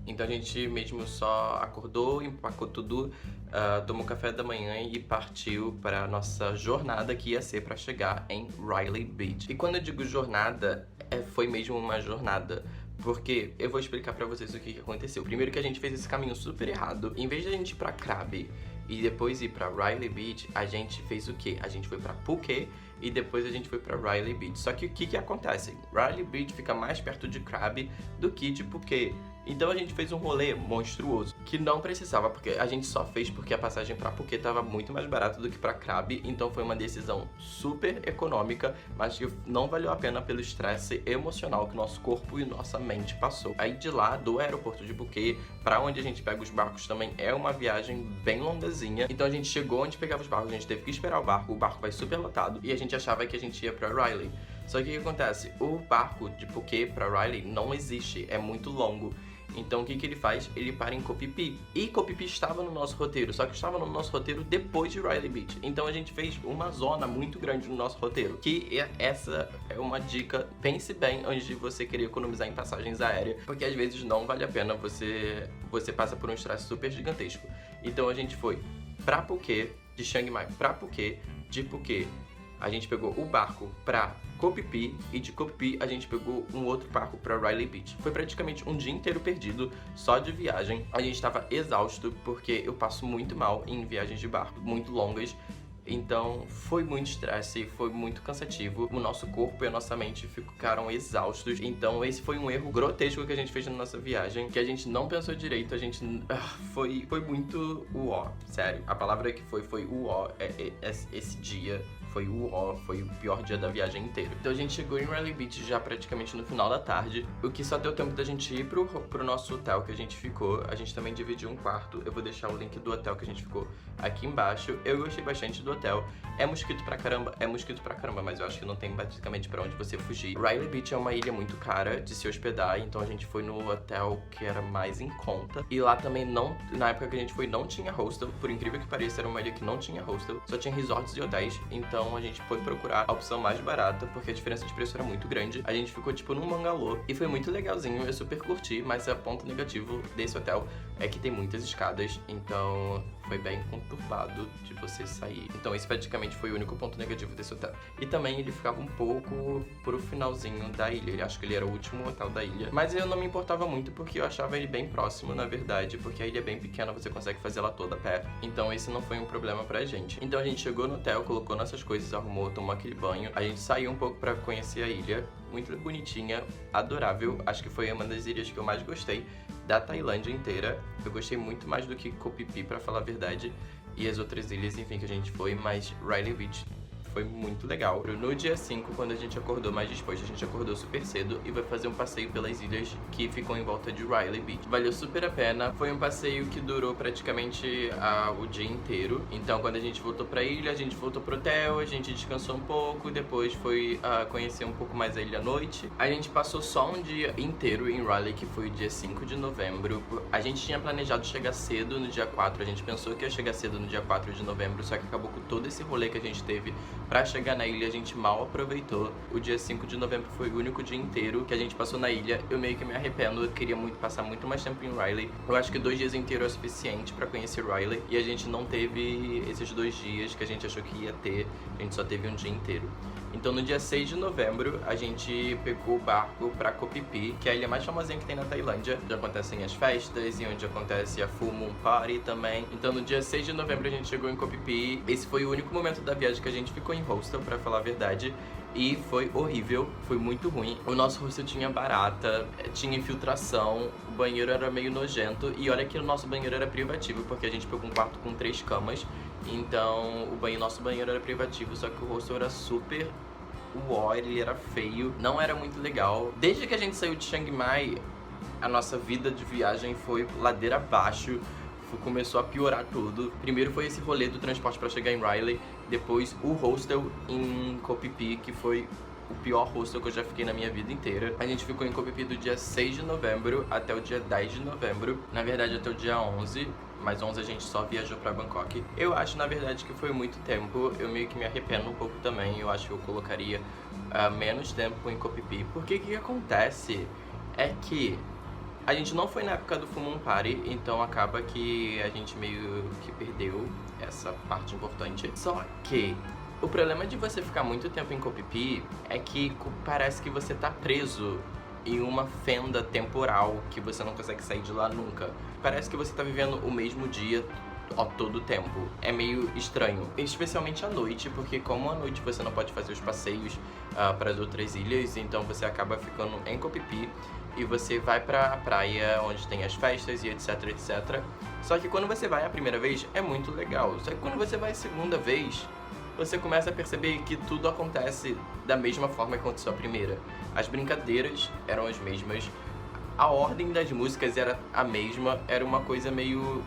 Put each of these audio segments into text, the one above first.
Então a gente mesmo só acordou, empacou tudo, tomou café da manhã e partiu para nossa jornada que ia ser para chegar em Riley Beach. E quando eu digo jornada, foi mesmo uma jornada. Porque eu vou explicar pra vocês o que aconteceu. Primeiro que a gente fez esse caminho super errado. Em vez de a gente ir pra Krabi e depois ir pra Riley Beach, a gente fez o quê? A gente foi pra Phuket e depois a gente foi pra Riley Beach. Só que o que acontece? Riley Beach fica mais perto de Krabi do que de Phuket. Então a gente fez um rolê monstruoso, que não precisava, porque a gente só fez porque a passagem pra Phuket tava muito mais barata do que pra Krabi, então foi uma decisão super econômica, mas que não valeu a pena pelo estresse emocional que nosso corpo e nossa mente passou. Aí de lá, do aeroporto de Phuket, pra onde a gente pega os barcos também é uma viagem bem longazinha, então a gente chegou onde pegava os barcos, a gente teve que esperar o barco vai super lotado, e a gente achava que a gente ia pra Riley. Só que o que acontece? O barco de Phuket pra Riley não existe, é muito longo. Então o que ele faz? Ele para em Koh Phi Phi. E Koh Phi Phi estava no nosso roteiro, só que estava no nosso roteiro depois de Riley Beach. Então a gente fez uma zona muito grande no nosso roteiro. Essa é uma dica, pense bem antes de você querer economizar em passagens aéreas, porque às vezes não vale a pena, você passa por um estresse super gigantesco. Então a gente foi pra Phuket, de Chiang Mai pra Phuket, de Phuket a gente pegou o barco pra Koh Phi Phi e de Koh Phi Phi a gente pegou um outro barco pra Riley Beach. Foi praticamente um dia inteiro perdido só de viagem. A gente tava exausto porque eu passo muito mal em viagens de barco muito longas. Então foi muito estresse, foi muito cansativo. O nosso corpo e a nossa mente ficaram exaustos. Então esse foi um erro grotesco que a gente fez na nossa viagem, que a gente não pensou direito, a gente... Foi muito uó, sério. A palavra que foi uó. Esse dia foi uó, foi o pior dia da viagem inteira. Então a gente chegou em Riley Beach já praticamente no final da tarde, o que só deu tempo da gente ir pro nosso hotel que a gente ficou. A gente também dividiu um quarto, eu vou deixar o link do hotel que a gente ficou aqui embaixo. Eu gostei bastante do hotel. É mosquito pra caramba, mas eu acho que não tem basicamente pra onde você fugir. Riley Beach é uma ilha muito cara de se hospedar, então a gente foi no hotel que era mais em conta. E lá também não, na época que a gente foi, não tinha hostel, por incrível que pareça, era uma ilha que não tinha hostel, só tinha resorts e hotéis, então a gente foi procurar a opção mais barata, porque a diferença de preço era muito grande. A gente ficou tipo num bangalô e foi muito legalzinho, eu super curti, mas o ponto negativo desse hotel é que tem muitas escadas, então foi bem conturbado de você sair. Então esse praticamente foi o único ponto negativo desse hotel. E também ele ficava um pouco pro finalzinho da ilha, acho que ele era o último hotel da ilha. Mas eu não me importava muito porque eu achava ele bem próximo, na verdade, porque a ilha é bem pequena, você consegue fazer ela toda a pé. Então esse não foi um problema pra gente. Então a gente chegou no hotel, colocou nossas coisas, arrumou, tomou aquele banho. A gente saiu um pouco pra conhecer a ilha, muito bonitinha, adorável. Acho que foi uma das ilhas que eu mais gostei da Tailândia inteira. Eu gostei muito mais do que Koh Phi Phi, pra falar a verdade, e as outras ilhas, enfim, que a gente foi, mas Riley Beach foi muito legal. No dia 5, quando a gente acordou mais disposto, a gente acordou super cedo e vai fazer um passeio pelas ilhas que ficam em volta de Riley Beach. Valeu super a pena. Foi um passeio que durou praticamente o dia inteiro. Então, quando a gente voltou pra ilha, a gente voltou pro hotel, a gente descansou um pouco, depois foi conhecer um pouco mais a ilha à noite. A gente passou só um dia inteiro em Riley, que foi o dia 5 de novembro. A gente tinha planejado chegar cedo no dia 4, a gente pensou que ia chegar cedo no dia 4 de novembro, só que acabou com todo esse rolê que a gente teve pra chegar na ilha, a gente mal aproveitou. O dia 5 de novembro foi o único dia inteiro que a gente passou na ilha. Eu meio que me arrependo, eu queria muito passar muito mais tempo em Riley. Eu acho que 2 dias inteiros é suficiente pra conhecer Riley, e a gente não teve esses 2 dias que a gente achou que ia ter, a gente só teve um dia inteiro. Então no dia 6 de novembro a gente pegou o barco pra Koh Phi Phi, que é a ilha mais famosinha que tem na Tailândia, onde acontecem as festas e onde acontece a Full Moon Party também. Então no dia 6 de novembro a gente chegou em Koh Phi Phi. Esse foi o único momento da viagem que a gente ficou em hostel, pra falar a verdade, e foi horrível, foi muito ruim. O nosso hostel tinha barata, tinha infiltração, o banheiro era meio nojento, e olha que o nosso banheiro era privativo, porque a gente pegou um quarto com 3 camas, então nosso banheiro era privativo, só que o hostel era super uó, ele era feio, não era muito legal. Desde que a gente saiu de Chiang Mai, a nossa vida de viagem foi ladeira abaixo, começou a piorar tudo. Primeiro foi esse rolê do transporte pra chegar em Riley, depois o hostel em Koh Phi Phi, que foi o pior hostel que eu já fiquei na minha vida inteira. A gente ficou em Koh Phi Phi do dia 6 de novembro até o dia 10 de novembro, na verdade até o dia 11, mas 11 a gente só viajou pra Bangkok. Eu acho, na verdade, que foi muito tempo, eu meio que me arrependo um pouco também, eu acho que eu colocaria menos tempo em Koh Phi Phi, porque o que acontece é que A gente não foi na época do Full Moon Party, então acaba que a gente meio que perdeu essa parte importante. Só que o problema de você ficar muito tempo em Koh Phi Phi é que parece que você tá preso em uma fenda temporal que você não consegue sair de lá nunca. Parece que você tá vivendo o mesmo dia a todo tempo. É meio estranho, especialmente à noite, porque como à noite você não pode fazer os passeios para as outras ilhas, então você acaba ficando em Koh Phi Phi e você vai pra praia onde tem as festas e etc, etc. Só que quando você vai a primeira vez é muito legal, só que quando você vai a segunda vez, você começa a perceber que tudo acontece da mesma forma que aconteceu a primeira. As brincadeiras eram as mesmas, a ordem das músicas era a mesma, era uma coisa meio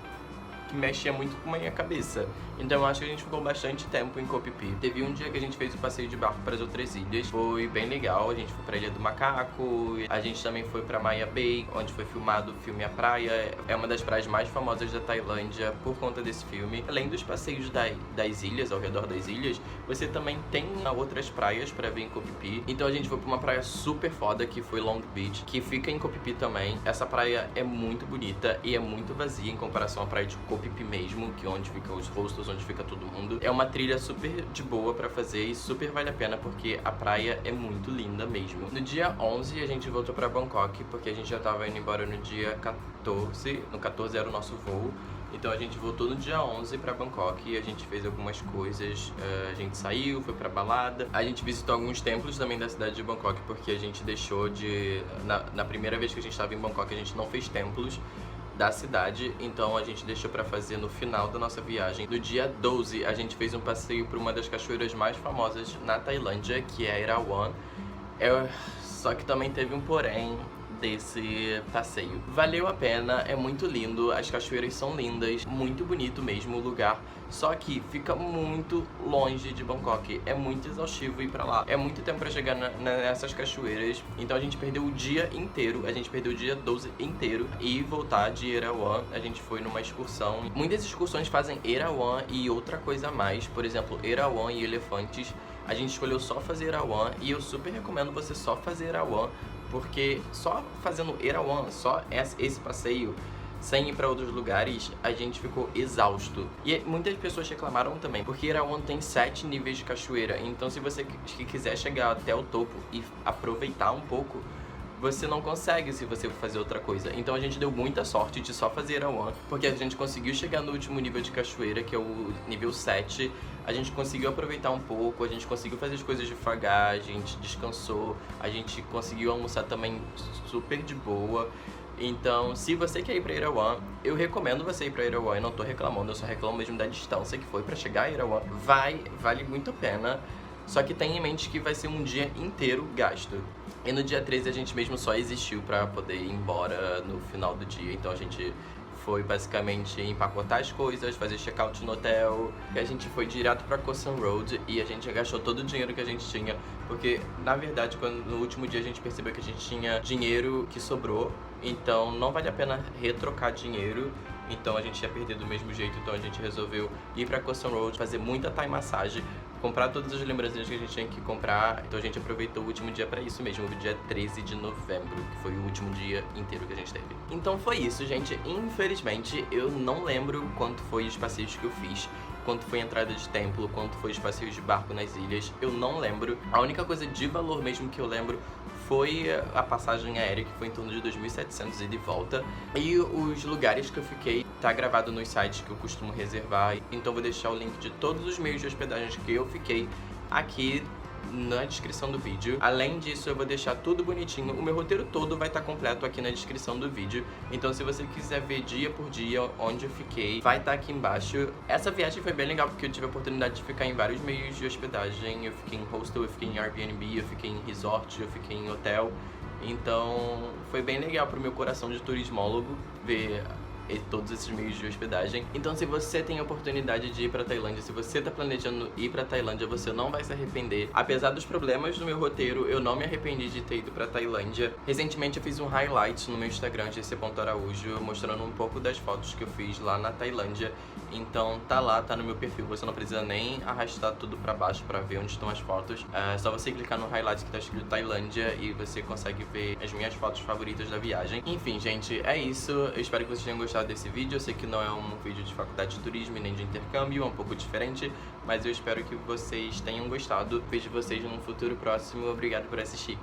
que mexia muito com a minha cabeça. Então eu acho que a gente ficou bastante tempo em Koh Phi Phi. Teve um dia que a gente fez o passeio de barco para as outras ilhas, foi bem legal. A gente foi pra Ilha do Macaco, a gente também foi pra Maya Bay, onde foi filmado o filme A Praia. É uma das praias mais famosas da Tailândia por conta desse filme. Além dos passeios das ilhas, ao redor das ilhas, você também tem outras praias pra ver em Koh Phi Phi. Então a gente foi pra uma praia super foda, que foi Long Beach, que fica em Koh Phi Phi também. Essa praia é muito bonita e é muito vazia em comparação à praia de Koh Phi Phi mesmo, que é onde ficam os hostels, onde fica todo mundo. É uma trilha super de boa pra fazer e super vale a pena, porque a praia é muito linda mesmo. No dia 11 a gente voltou pra Bangkok, porque a gente já tava indo embora no dia 14. No 14 era o nosso voo. Então a gente voltou no dia 11 pra Bangkok e a gente fez algumas coisas. A gente saiu, foi pra balada. A gente visitou alguns templos também da cidade de Bangkok, porque a gente deixou de... Na primeira vez que a gente tava em Bangkok, a gente não fez templos da cidade, então a gente deixou pra fazer no final da nossa viagem. No dia 12, a gente fez um passeio por uma das cachoeiras mais famosas na Tailândia, que é a Erawan. Só que também teve um porém desse passeio. Valeu a pena, é muito lindo, as cachoeiras são lindas, muito bonito mesmo o lugar, só que fica muito longe de Bangkok, é muito exaustivo ir pra lá, é muito tempo pra chegar nessas cachoeiras, então a gente perdeu o dia inteiro, a gente perdeu o dia 12 inteiro e voltar de Erawan. A gente foi numa excursão, muitas excursões fazem Erawan e outra coisa a mais, por exemplo, Erawan e Elefantes. A gente escolheu só fazer Erawan e eu super recomendo você só fazer Erawan, porque só fazendo Erawan, só esse passeio, sem ir pra outros lugares, a gente ficou exausto. E muitas pessoas reclamaram também, porque Erawan tem 7 níveis de cachoeira, então se você quiser chegar até o topo e aproveitar um pouco, você não consegue se você fazer outra coisa. Então a gente deu muita sorte de só fazer Erawan, porque a gente conseguiu chegar no último nível de cachoeira, que é o nível 7. A gente conseguiu aproveitar um pouco, a gente conseguiu fazer as coisas devagar, a gente descansou, a gente conseguiu almoçar também super de boa. Então, se você quer ir pra Erawan, eu recomendo você ir pra Erawan. Eu não tô reclamando, eu só reclamo mesmo da distância que foi pra chegar a Erawan. Vale muito a pena. Só que tenha em mente que vai ser um dia inteiro gasto. E no dia 13 a gente mesmo só existiu pra poder ir embora no final do dia. Então a gente foi basicamente empacotar as coisas, fazer check-out no hotel. E a gente foi direto pra Koh San Road e a gente já gastou todo o dinheiro que a gente tinha. Porque, na verdade, no último dia a gente percebeu que a gente tinha dinheiro que sobrou. Então não vale a pena retrocar dinheiro. Então a gente ia perder do mesmo jeito, então a gente resolveu ir pra Koh San Road, fazer muita Thai massagem, comprar todas as lembrancinhas que a gente tinha que comprar. Então a gente aproveitou o último dia pra isso mesmo, o dia 13 de novembro, que foi o último dia inteiro que a gente teve. Então foi isso, gente. Infelizmente, eu não lembro quanto foi os passeios que eu fiz, quanto foi a entrada de templo, quanto foi os passeios de barco nas ilhas. Eu não lembro. A única coisa de valor mesmo que eu lembro foi a passagem aérea, que foi em torno de 2.700 ida e volta. E os lugares que eu fiquei, tá gravado nos sites que eu costumo reservar. Então vou deixar o link de todos os meios de hospedagem que eu fiquei aqui na descrição do vídeo. Além disso, eu vou deixar tudo bonitinho. O meu roteiro todo vai estar completo aqui na descrição do vídeo. Então se você quiser ver dia por dia onde eu fiquei, vai estar aqui embaixo. Essa viagem foi bem legal porque eu tive a oportunidade de ficar em vários meios de hospedagem. Eu fiquei em hostel, eu fiquei em Airbnb, eu fiquei em resort, eu fiquei em hotel. Então foi bem legal pro meu coração de turismólogo ver todos esses meios de hospedagem. Então se você tem a oportunidade de ir pra Tailândia, se você tá planejando ir pra Tailândia, você não vai se arrepender. Apesar dos problemas do meu roteiro, eu não me arrependi de ter ido pra Tailândia. Recentemente eu fiz um highlight no meu Instagram, gc.araújo, mostrando um pouco das fotos que eu fiz lá na Tailândia. Então tá lá, tá no meu perfil. Você não precisa nem arrastar tudo pra baixo pra ver onde estão as fotos. É só você clicar no highlight que tá escrito Tailândia e você consegue ver as minhas fotos favoritas da viagem. Enfim, gente, é isso. Eu espero que vocês tenham gostado desse vídeo. Eu sei que não é um vídeo de faculdade de turismo e nem de intercâmbio, é um pouco diferente, mas eu espero que vocês tenham gostado. Vejo vocês num futuro próximo. Obrigado por assistir.